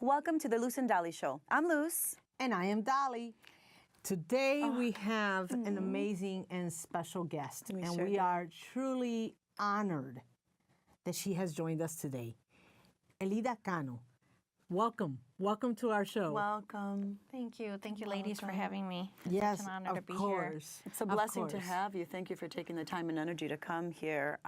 Welcome to the Luz and Dolly Show. I'm Luz. And I am Dolly. Today we have an amazing and special guest. We are truly honored that she has joined us today. Elida Cano, welcome. Welcome to our show. Welcome. Thank you. Thank you, ladies, for having me. It's Yes, such an honor of to be course. here. It's a blessing to have you. Thank you for taking the time and energy to come here.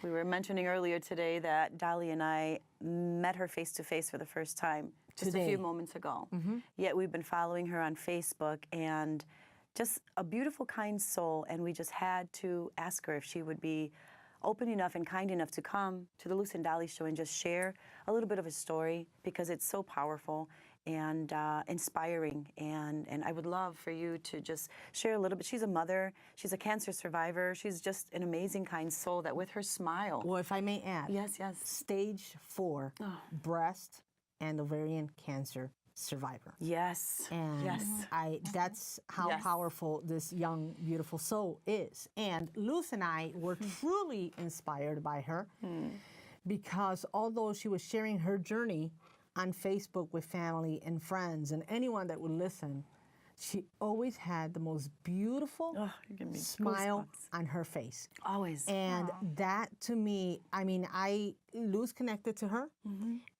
We were mentioning earlier today that Dolly and I met her face-to-face for the first time just a few moments ago. Yet we've been following her on Facebook, and just a beautiful, kind soul, and we just had to ask her if she would be open enough and kind enough to come to the Luz and Dolly Show and just share a little bit of a story, because it's so powerful and inspiring, and I would love for you to just share a little bit. She's a mother, she's a cancer survivor, she's just an amazing, kind soul that with her smile. Well, if I may add, Yes. stage 4 breast and ovarian cancer survivor. Yes. And that's how powerful this young, beautiful soul is. And Luz and I were truly inspired by her because although she was sharing her journey on Facebook with family and friends and anyone that would listen, she always had the most beautiful smile on her face. Always. And that, to me, I mean, Luz connected to her.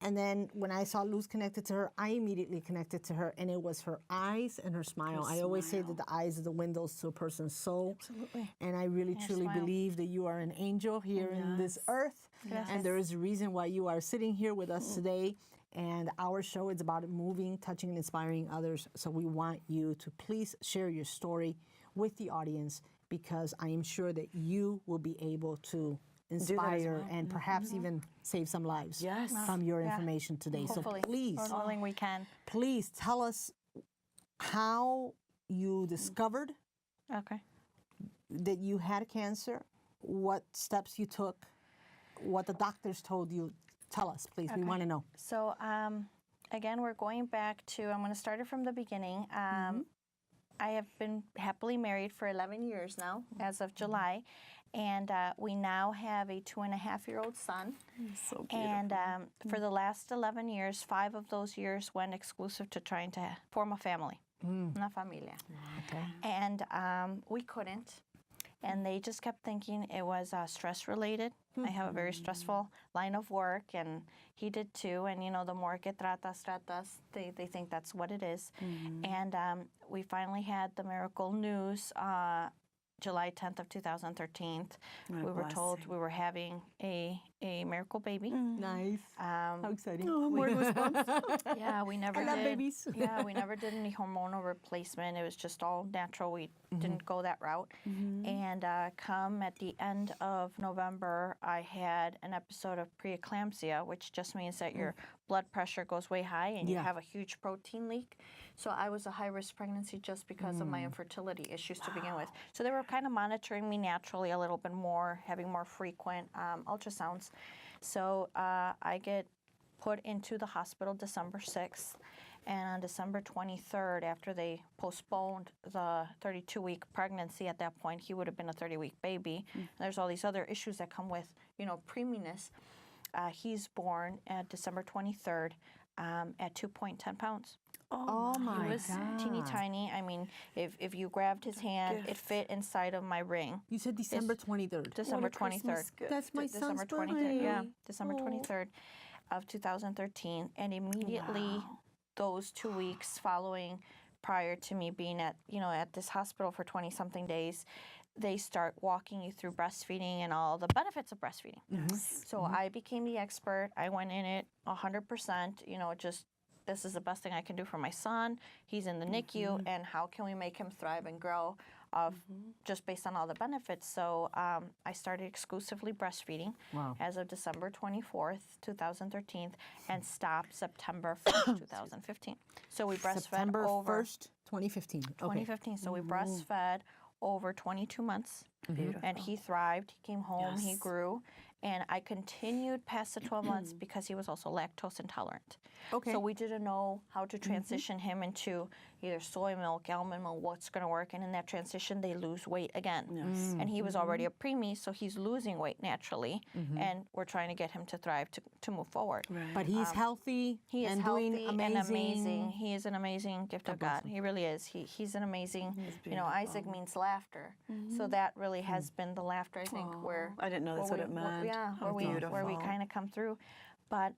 And then when I saw Luz connected to her, I immediately connected to her. And it was her eyes and her smile. I always say that the eyes are the windows to a person's soul. Absolutely. And I really, truly believe that you are an angel here in this earth. Yes. And there is a reason why you are sitting here with us today. And our show is about moving, touching, and inspiring others. So we want you to please share your story with the audience, because I am sure that you will be able to inspire and perhaps even save some lives from your information today. Hopefully. So please, Lord willing, we can. please tell us how you discovered Okay. that you had cancer, what steps you took, what the doctors told you. Tell us, please. We want to know. So, again, we're going back to, I'm going to start it from the beginning. I have been happily married for 11 years now, as of July. And we now have a 2.5-year-old son. So beautiful. And for the last 11 years, 5 of those years went exclusive to trying to form a family, una familia. Okay. And we couldn't. And they just kept thinking it was stress related. I have a very stressful line of work, and he did too. And you know, the more que tratas, they think that's what it is. And we finally had the miracle news July 10th of 2013. We were told we were having a miracle baby. Nice. How exciting. More goosebumps. Yeah, we never I did. love babies. Yeah, we never did any hormonal replacement. It was just all natural. We didn't go that route. And come at the end of November, I had an episode of preeclampsia, which just means that your blood pressure goes way high and you have a huge protein leak. So I was a high-risk pregnancy just because of my infertility issues to begin with. So they were kind of monitoring me naturally a little bit more, having more frequent ultrasounds. So I get put into the hospital December 6th. And on December 23rd, after they postponed the 32-week pregnancy, at that point, he would have been a 30-week baby. And there's all these other issues that come with, you know, preeminence. He's born at December 23rd at 2.10 pounds. Oh my He was teeny tiny. I mean, if you grabbed his hand, it fit inside of my ring. You said December 23rd. December 23rd. That's my son's December 23rd. birthday. Yeah, December 23rd of 2013. And immediately those 2 weeks following, prior to me being at this hospital for 20-something days, they start walking you through breastfeeding and all the benefits of breastfeeding. So I became the expert. I went in it 100%, you know, just this is the best thing I can do for my son. He's in the NICU, and how can we make him thrive and grow just based on all the benefits. So I started exclusively breastfeeding as of December 24th, 2013, and stopped September 1st, 2015. So we breastfed September over 1st, 2015. 2015. So we breastfed over 22 months. Beautiful. And he thrived. He came home. He grew. And I continued past the 12 months because he was also lactose intolerant. Okay. So we didn't know how to transition him into, either soy milk, almond milk, what's going to work. And in that transition, they lose weight again. Yes. And he was already a preemie, so he's losing weight naturally. And we're trying to get him to thrive to move forward. Right. But he's healthy He is and healthy doing and amazing. amazing. He is an amazing gift of God. He really is. He's an amazing. Isaac means laughter, so that really has been the laughter. I think where I didn't know that's what it meant. where we beautiful. kind of come through. But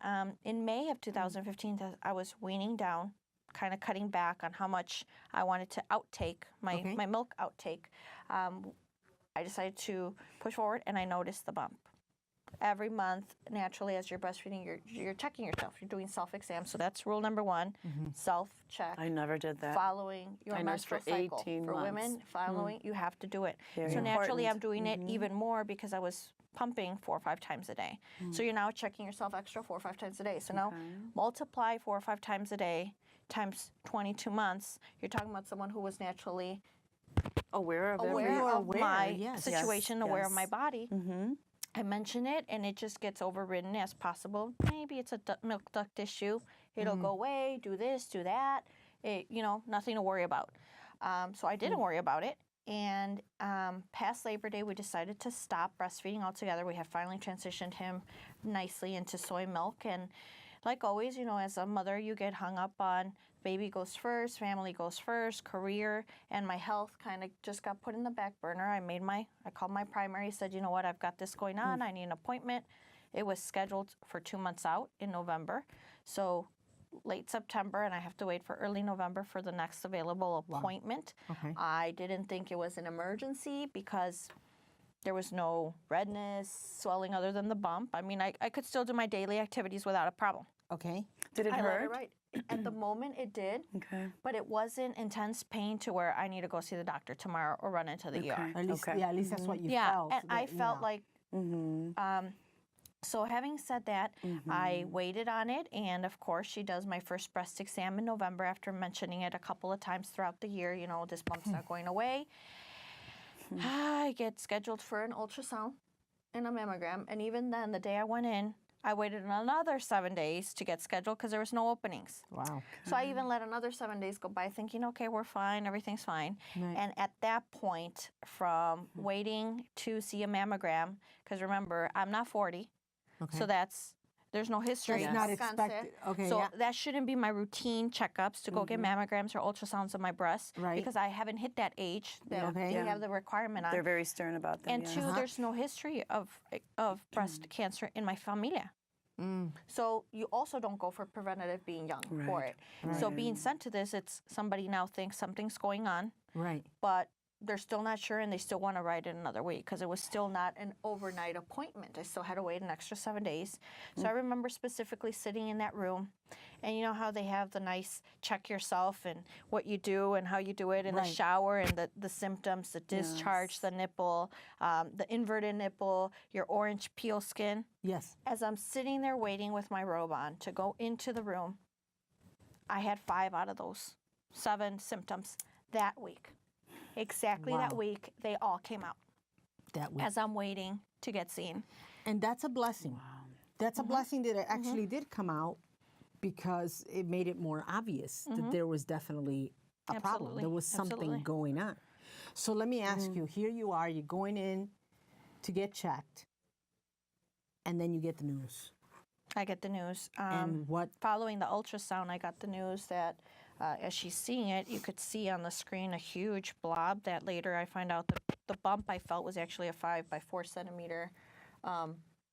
in May of 2015, I was weaning down, kind of cutting back on how much I wanted to outtake my milk outtake. I decided to push forward, and I noticed the bump. Every month, naturally, as you're breastfeeding, you're checking yourself. You're doing self-exam. So that's rule number one, self-check. I never did that. Following your I nursed menstrual for cycle. 18 For months. women, following, you have to do it. Very so naturally, important. I'm doing it even more because I was pumping 4 or 5 times a day. So you're now checking yourself extra 4 or 5 times a day. So now multiply 4 or 5 times a day times 22 months. You're talking about someone who was naturally Aware of aware everything. of my yes. situation, aware of my yes. body. I mention it, and it just gets overridden as possible. Maybe it's a milk duct issue. It'll go away. Do this, do that. Nothing to worry about. So I didn't worry about it. And past Labor Day, we decided to stop breastfeeding altogether. We have finally transitioned him nicely into soy milk. And like always, as a mother, you get hung up on baby goes first, family goes first, career, and my health kind of just got put in the back burner. I called my primary, said, you know what, I've got this going on. I need an appointment. It was scheduled for 2 months out in November. So late September, and I have to wait for early November for the next available appointment. Okay. I didn't think it was an emergency because there was no redness, swelling other than the bump. I mean, I could still do my daily activities without a problem. Okay. Did it I let hurt? it right. At the moment, it did, Okay. but it wasn't intense pain to where I need to go see the doctor tomorrow or run into the ER. At least, Okay. at least that's what you Yeah, felt. and I that, felt yeah. like, so having said that, I waited on it, and of course, she does my first breast exam in November after mentioning it a couple of times throughout the year, this bump's not going away. I get scheduled for an ultrasound and a mammogram, and even then, the day I went in, I waited another 7 days to get scheduled because there was no openings. Wow. So I even let another 7 days go by thinking, okay, we're fine, everything's fine. Right. And at that point, from waiting to see a mammogram, because remember, I'm not 40, Okay. so there's no history. That's not Cancer. expected. Okay. So yeah. that shouldn't be my routine checkups to go get mammograms or ultrasounds of my breasts Right. because I haven't hit that age that Okay. they Yeah. have the requirement on. They're very stern about that. And yes. two, there's no history of breast cancer in my familia. So you also don't go for preventative being young for it. So being sent to this, it's somebody now thinks something's going on, Right. but they're still not sure and they still want to write it another week because it was still not an overnight appointment. I still had to wait an extra 7 days. So I remember specifically sitting in that room, and you know how they have the nice check yourself and what you do and how you do it in the Right. shower and the symptoms, the discharge, the nipple, the inverted nipple, your orange peel skin. Yes. As I'm sitting there waiting with my robe on to go into the room, I had 5 out of those 7 symptoms that week. Exactly that Wow. week, they all came out That way. as I'm waiting to get seen. And that's a blessing. That's a blessing that it actually did come out because it made it more obvious that there was definitely a problem. Absolutely. There was something Absolutely. going on. So let me ask you, here you are, you're going in to get checked, and then you get the news. I get the news. And what? Following the ultrasound, I got the news that as she's seeing it, you could see on the screen a huge blob that later I find out that the bump I felt was actually a 5 by 4 centimeter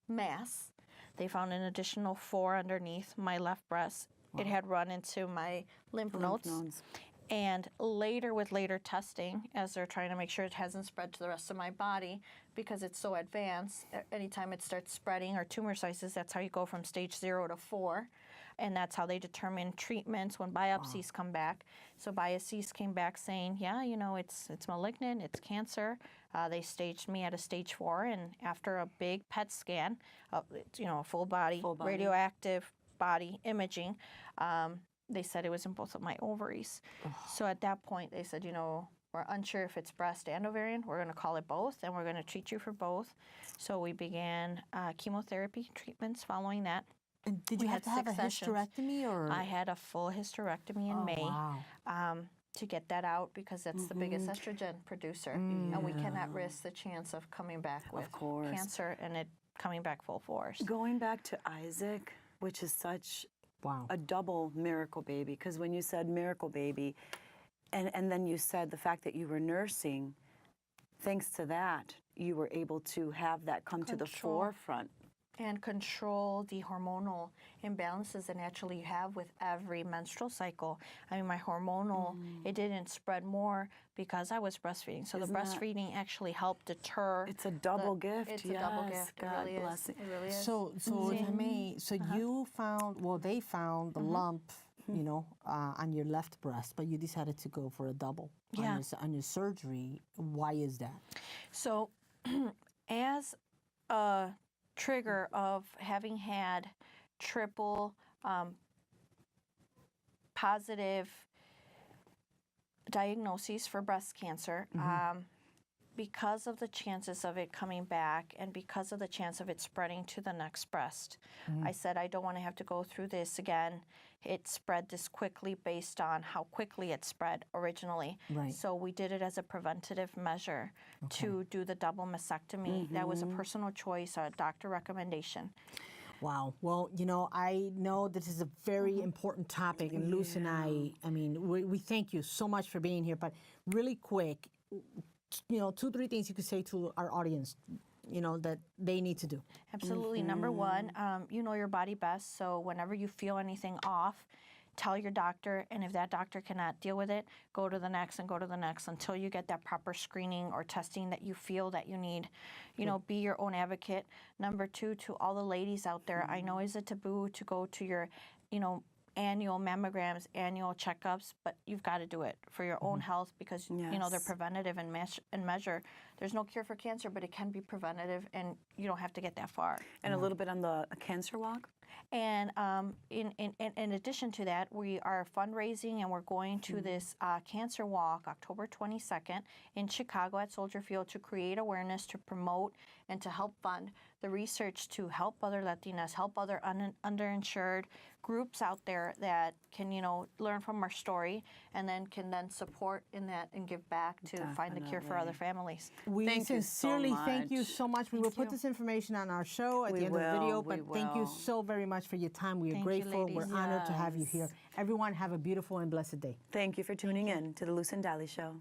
mass. They found an additional 4 underneath my left breast. It had run into my lymph nodes. And later, with later testing, as they're trying to make sure it hasn't spread to the rest of my body, because it's so advanced, anytime it starts spreading or tumor sizes, that's how you go from stage 0 to 4. And that's how they determine treatments when biopsies come back. So biopsies came back saying, yeah, it's malignant, it's cancer. They staged me at a stage 4, and after a big PET scan, a full body, radioactive body imaging, they said it was in both of my ovaries. So at that point, they said, we're unsure if it's breast and ovarian. We're going to call it both, and we're going to treat you for both. So we began chemotherapy treatments following that. And did We you have had to have a 6 sessions. hysterectomy or? I had a full hysterectomy in May. Wow. to get that out because that's the biggest estrogen producer, and we cannot risk the chance of coming back with cancer and it coming back full force. Going back to Isaac, which is such Wow. a double miracle baby, because when you said miracle baby, and then you said the fact that you were nursing, thanks to that, you were able to have that come to the forefront. And control the hormonal imbalances that naturally you have with every menstrual cycle. I mean, my hormonal, it didn't spread more because I was breastfeeding. So the breastfeeding actually helped deter. It's a double gift. It's yes. a double gift. God it really bless is. it. It really is. So if I may, so you found, well, they found the lump, you know, on your left breast, but you decided to go for a double on your surgery. Why is that? So as a trigger of having had triple positive diagnoses for breast cancer, because of the chances of it coming back and because of the chance of it spreading to the next breast, I said I don't want to have to go through this again. It spread this quickly based on how quickly it spread originally. Right. So we did it as a preventative measure to do the double mastectomy. That was a personal choice, a doctor recommendation. Wow. Well, you know, I know this is a very important topic, and Luz and I mean, we thank you so much for being here, but really quick, you know, 2-3 things you could say to our audience, you know, that they need to do. Absolutely. Number one, you know your body best. So whenever you feel anything off, tell your doctor. And if that doctor cannot deal with it, go to the next and go to the next until you get that proper screening or testing that you feel that you need. You know, be your own advocate. Number two, to all the ladies out there, I know it's a taboo to go to your, you know, annual mammograms, annual checkups, but you've got to do it for your own health because, you know, they're preventative and measure. There's no cure for cancer, but it can be preventative, and you don't have to get that far. And a little bit on the cancer walk. And in addition to that, we are fundraising, and we're going to this cancer walk October 22nd in Chicago at Soldier Field to create awareness, to promote, and to help fund the research to help other Latinas, help other underinsured groups out there that can, you know, learn from our story and then can then support in that and give back to find the cure for other families. We Thank you so sincerely thank you much. so much. We will put this information on our show at the end of the video, but thank you so very much for your time. We are Thank you, grateful. ladies. We're honored to have you here. Everyone have a beautiful and blessed day. Thank you for tuning in to the Luz and Dali Show.